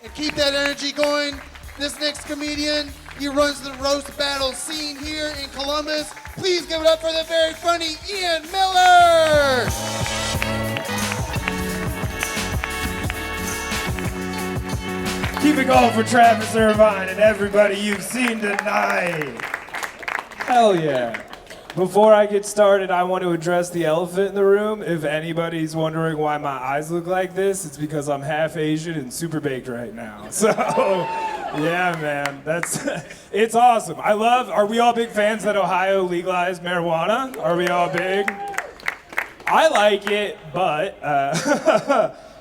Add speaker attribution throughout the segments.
Speaker 1: And keep that energy going. This next comedian, he runs the roast battle scene here in Columbus. Please give it up for the very funny Ian Miller.
Speaker 2: Keep it going for Travis Irvine and everybody you've seen tonight. Hell yeah. Before I get started, I want to address the elephant in the room. If anybody's wondering why my eyes look like this, it's because I'm half Asian and super baked right now. So, yeah, man, it's awesome. Are we all big fans that Ohio legalized marijuana? Are we all big? I like it, but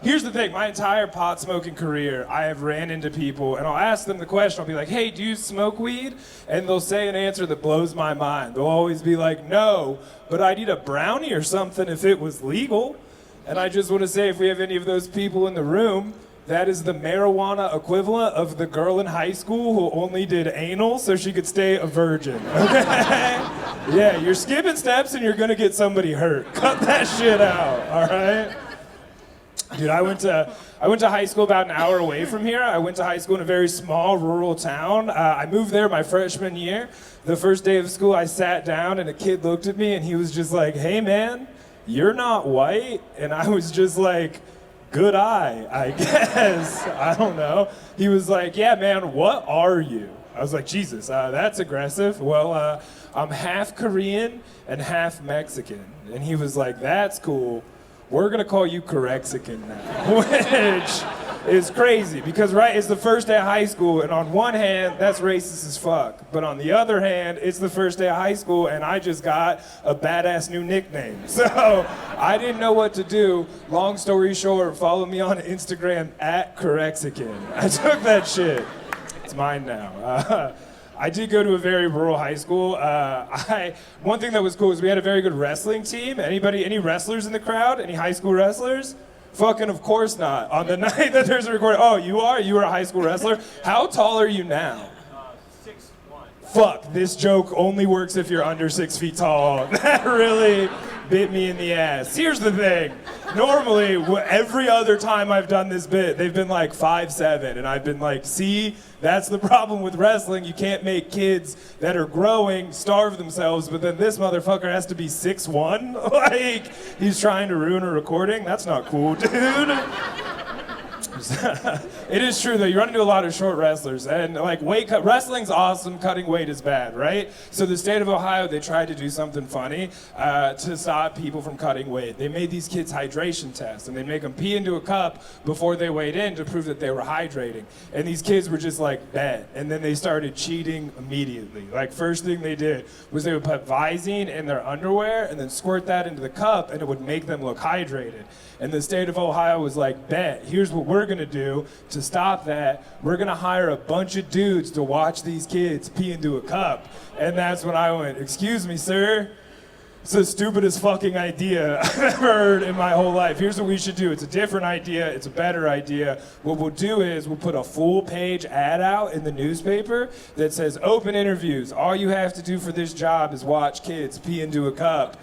Speaker 2: here's the thing. My entire pot smoking career, I have ran into people and I'll ask them the question. I'll be like, hey, do you smoke weed? And they'll say an answer that blows my mind. They'll always be like, no, but I'd eat a brownie or something if it was legal. And I just want to say, if we have any of those people in the room, that is the marijuana equivalent of the girl in high school who only did anal so she could stay a virgin, okay? Yeah, you're skipping steps and you're gonna get somebody hurt. Cut that shit out, all right? Dude, I went to high school about an hour away from here. I went to high school in a very small rural town. I moved there my freshman year. The first day of school, I sat down and a kid looked at me and he was just like, hey man, you're not white? And I was just like, good eye, I guess. I don't know. He was like, yeah man, what are you? I was like, Jesus, that's aggressive. Well, I'm half Korean and half Mexican. And he was like, that's cool. We're gonna call you Corexican now, which is crazy because, right, it's the first day of high school, and on one hand, that's racist as fuck. But on the other hand, it's the first day of high school, and I just got a badass new nickname. So I didn't know what to do. Long story short, follow me on Instagram at Corexican. I took that shit. It's mine now. I did go to a very rural high school. One thing that was cool is we had a very good wrestling team. Any wrestlers in the crowd? Any high school wrestlers? Fucking of course not. On the night that there's a recording, oh, you were a high school wrestler? How tall are you now?
Speaker 3: 6'1".
Speaker 2: Fuck, this joke only works if you're under 6 feet tall. That really bit me in the ass. Here's the thing. Normally, every other time I've done this bit, they've been like 5'7", and I've been like, see, that's the problem with wrestling. You can't make kids that are growing starve themselves, but then this motherfucker has to be 6'1"? Like, he's trying to ruin a recording? That's not cool, dude. It is true though, you run into a lot of short wrestlers, and like wrestling's awesome, cutting weight is bad, right? So the state of Ohio, they tried to do something funny to stop people from cutting weight. They made these kids hydration tests, and they make them pee into a cup before they weighed in to prove that they were hydrating. And these kids were just like, bet. And then they started cheating immediately. Like, first thing they did was they would put Visine in their underwear and then squirt that into the cup, and it would make them look hydrated. And the state of Ohio was like, bet, here's what we're gonna do to stop that. We're gonna hire a bunch of dudes to watch these kids pee into a cup. And that's when I went, excuse me, sir. It's the stupidest fucking idea I've ever heard in my whole life. Here's what we should do. It's a different idea. It's a better idea. What we'll do is we'll put a full page ad out in the newspaper that says open interviews. All you have to do for this job is watch kids pee into a cup.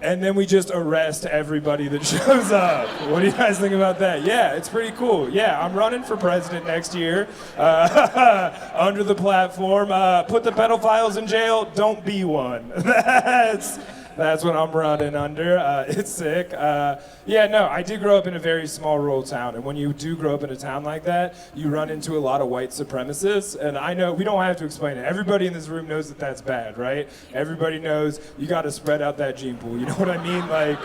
Speaker 2: And then we just arrest everybody that shows up. What do you guys think about that? Yeah, it's pretty cool. Yeah, I'm running for president next year under the platform. Put the pedophiles in jail, don't be one. That's what I'm running under. It's sick. Yeah, no, I did grow up in a very small rural town. And when you do grow up in a town like that, you run into a lot of white supremacists. And I know, we don't have to explain it. Everybody in this room knows that that's bad, right? Everybody knows you got to spread out that gene pool. You know what I mean? Like,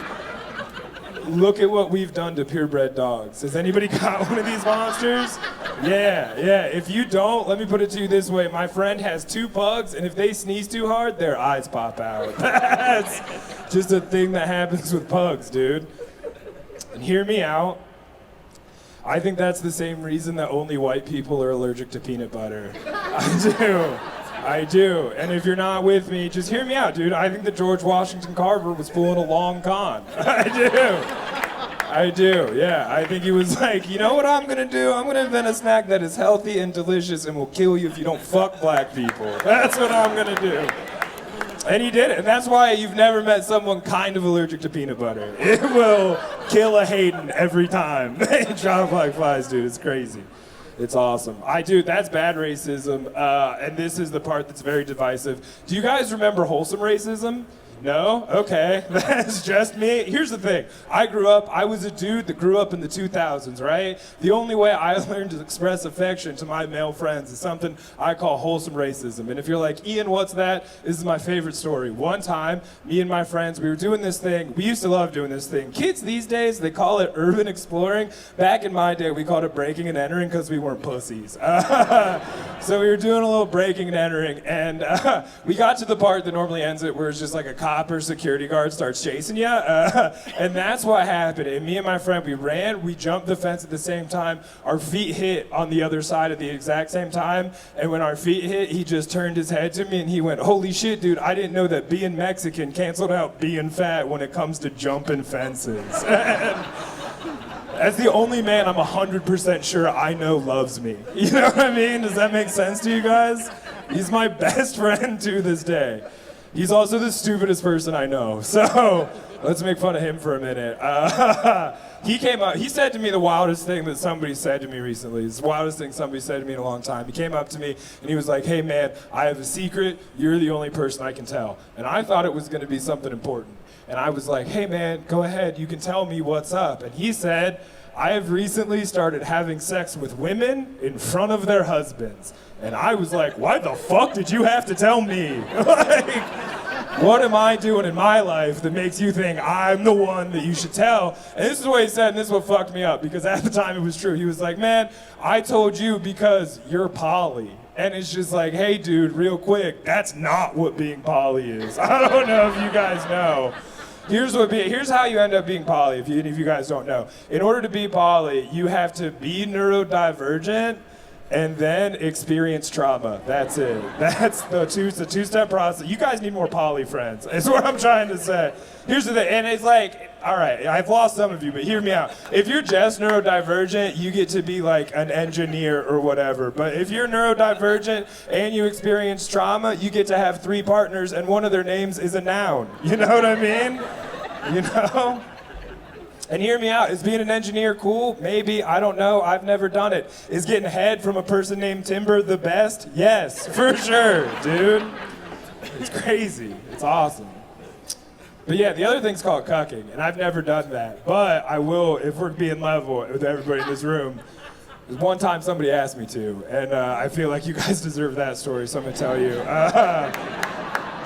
Speaker 2: look at what we've done to purebred dogs. Has anybody got one of these monsters? Yeah. If you don't, let me put it to you this way. My friend has 2 pugs, and if they sneeze too hard, their eyes pop out. That's just a thing that happens with pugs, dude. And hear me out. I think that's the same reason that only white people are allergic to peanut butter. I do. And if you're not with me, just hear me out, dude. I think that George Washington Carver was pulling a long con. I do, yeah. I think he was like, you know what I'm gonna do? I'm gonna invent a snack that is healthy and delicious and will kill you if you don't fuck black people. That's what I'm gonna do. And he did it. And that's why you've never met someone kind of allergic to peanut butter. It will kill a Hayden every time. They drop like flies, dude. It's crazy. It's awesome. That's bad racism, and this is the part that's very divisive. Do you guys remember wholesome racism? No? Okay. That's just me. Here's the thing. I was a dude that grew up in the 2000s, right? The only way I learned to express affection to my male friends is something I call wholesome racism. And if you're like, Ian, what's that? This is my favorite story. One time, me and my friends, we were doing this thing. We used to love doing this thing. Kids these days, they call it urban exploring. Back in my day, we called it breaking and entering because we weren't pussies. So we were doing a little breaking and entering, and we got to the part that normally ends it where it's just like a cop or security guard starts chasing you, and that's what happened. And me and my friend, we jumped the fence at the same time. Our feet hit on the other side at the exact same time, and when our feet hit, he just turned his head to me and he went, "Holy shit, dude, I didn't know that being Mexican canceled out being fat when it comes to jumping fences." That's the only man I'm 100% sure I know loves me. You know what I mean? Does that make sense to you guys? He's my best friend to this day. He's also the stupidest person I know. So let's make fun of him for a minute. He came up, he said to me the wildest thing that somebody said to me recently. It's the wildest thing somebody said to me in a long time. He came up to me and he was like, "Hey man, I have a secret. You're the only person I can tell." And I thought it was gonna be something important. And I was like, "Hey man, go ahead, you can tell me what's up." And he said, "I have recently started having sex with women in front of their husbands." And I was like, "Why the fuck did you have to tell me?" Like, what am I doing in my life that makes you think I'm the one that you should tell? And this is what he said, and this is what fucked me up, because at the time it was true. He was like, "Man, I told you because you're poly." And it's just like, hey dude, real quick, that's not what being poly is. I don't know if you guys know. Here's how you end up being poly, if you guys don't know. In order to be poly, you have to be neurodivergent and then experience trauma. That's it. That's the two-step process. You guys need more poly friends, is what I'm trying to say. Here's the thing, and it's like, all right, I've lost some of you, but hear me out. If you're just neurodivergent, you get to be like an engineer or whatever. But if you're neurodivergent and you experience trauma, you get to have 3 partners and one of their names is a noun. You know what I mean? You know? And hear me out, is being an engineer cool? Maybe, I don't know, I've never done it. Is getting head from a person named Timber the best? Yes, for sure, dude. It's crazy, it's awesome. But yeah, the other thing's called cucking, and I've never done that. But I will, if we're being level with everybody in this room. There's one time somebody asked me to, and I feel like you guys deserve that story, so I'm gonna tell you.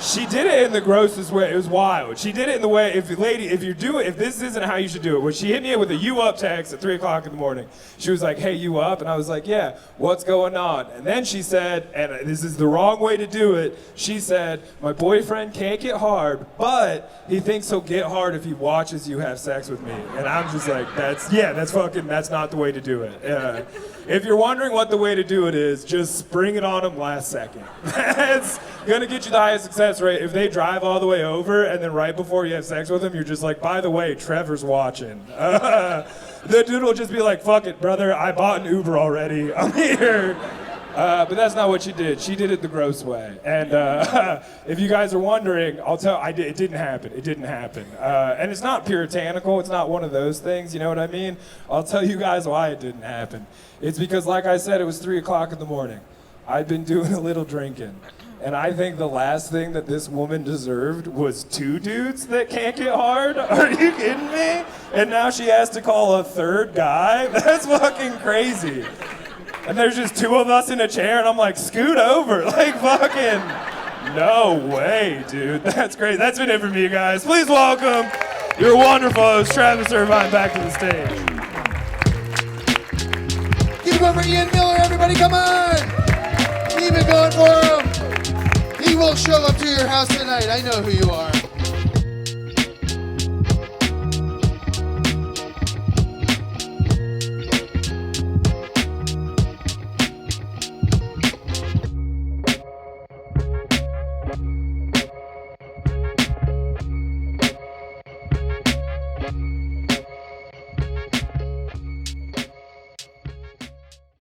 Speaker 2: She did it in the grossest way. It was wild. She did it in the way, if this isn't how you should do it. When she hit me with a "you up" text at 3 o'clock in the morning, she was like, "Hey, you up?" And I was like, "Yeah, what's going on?" And then she said, and this is the wrong way to do it, she said, "My boyfriend can't get hard, but he thinks he'll get hard if he watches you have sex with me." And I'm just like, that's not the way to do it. If you're wondering what the way to do it is, just spring it on them last second. That's gonna get you the highest success rate. If they drive all the way over and then right before you have sex with them, you're just like, "By the way, Trevor's watching." The dude will just be like, "Fuck it, brother, I bought an Uber already, I'm here." But that's not what she did. She did it the gross way. And if you guys are wondering, it didn't happen. It didn't happen. And it's not puritanical. It's not one of those things, you know what I mean? I'll tell you guys why it didn't happen. It's because, like I said, it was 3 o'clock in the morning. I'd been doing a little drinking. And I think the last thing that this woman deserved was 2 dudes that can't get hard. Are you kidding me? And now she has to call a 3rd guy? That's fucking crazy. And there's just 2 of us in a chair, and I'm like, "Scoot over." Like, fucking, no way, dude. That's great. That's been it for me, guys. Please welcome your wonderful host, Travis Irvine, back to the stage.
Speaker 1: Keep it going for Ian Miller, everybody, come on! Keep it going for him. He will show up to your house tonight. I know who you are.